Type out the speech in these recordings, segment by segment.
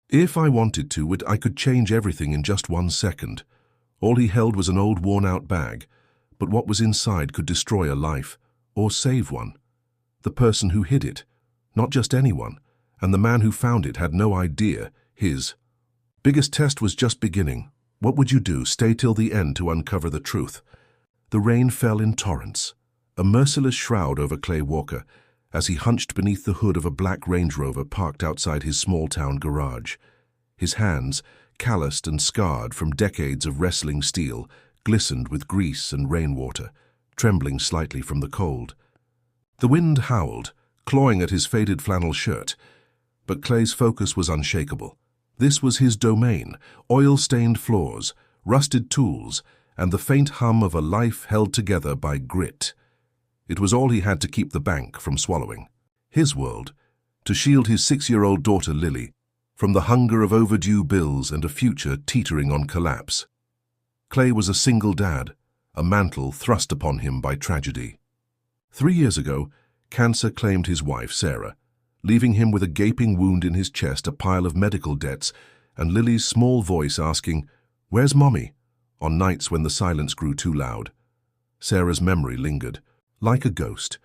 If I wanted to, I could change everything in just 1 second. All he held was an old worn-out bag, but what was inside could destroy a life, or save one. The person who hid it, not just anyone, and the man who found it had no idea. His biggest test was just beginning. What would you do? Stay till the end to uncover the truth? The rain fell in torrents, a merciless shroud over Clay Walker, as he hunched beneath the hood of a black Range Rover parked outside his small-town garage. His hands, calloused and scarred from decades of wrestling steel, glistened with grease and rainwater, trembling slightly from the cold. The wind howled, clawing at his faded flannel shirt, but Clay's focus was unshakable. This was his domain: oil-stained floors, rusted tools, and the faint hum of a life held together by grit. It was all he had to keep the bank from swallowing. His world, to shield his 6-year-old daughter Lily from the hunger of overdue bills and a future teetering on collapse. Clay was a single dad, a mantle thrust upon him by tragedy. 3 years ago, cancer claimed his wife, Sarah, leaving him with a gaping wound in his chest, a pile of medical debts, and Lily's small voice asking, "Where's Mommy?" on nights when the silence grew too loud. Sarah's memory lingered, like a ghost.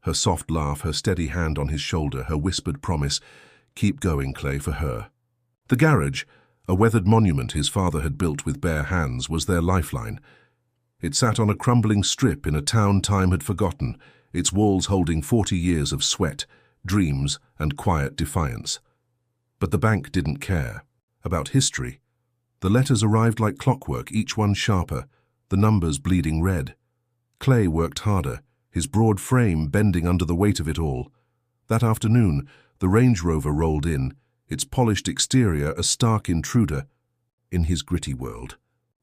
Her soft laugh, her steady hand on his shoulder, her whispered promise, "Keep going, Clay, for her." The garage, a weathered monument his father had built with bare hands, was their lifeline. It sat on a crumbling strip in a town time had forgotten, its walls holding 40 years of sweat, dreams, and quiet defiance. But the bank didn't care about history. The letters arrived like clockwork, each one sharper, the numbers bleeding red. Clay worked harder, his broad frame bending under the weight of it all. That afternoon, the Range Rover rolled in, its polished exterior a stark intruder in his gritty world.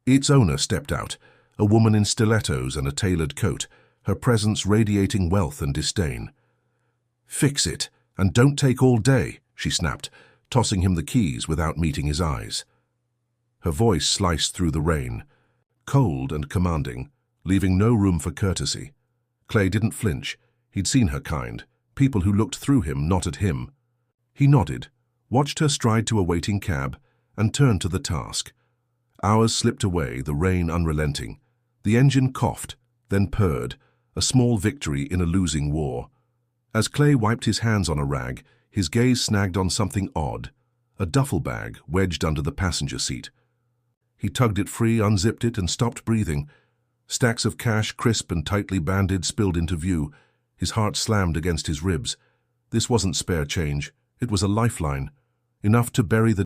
Its owner stepped out, a woman in stilettos and a tailored coat, her presence radiating wealth and disdain. "Fix it, and don't take all day," she snapped, tossing him the keys without meeting his eyes. Her voice sliced through the rain, cold and commanding, leaving no room for courtesy. Clay didn't flinch. He'd seen her kind, people who looked through him, not at him. He nodded, watched her stride to a waiting cab, and turned to the task. Hours slipped away, the rain unrelenting. The engine coughed, then purred, a small victory in a losing war. As Clay wiped his hands on a rag, his gaze snagged on something odd, a duffel bag wedged under the passenger seat. He tugged it free, unzipped it, and stopped breathing. Stacks of cash, crisp and tightly banded, spilled into view. His heart slammed against his ribs. This wasn't spare change. It was a lifeline, enough to bury the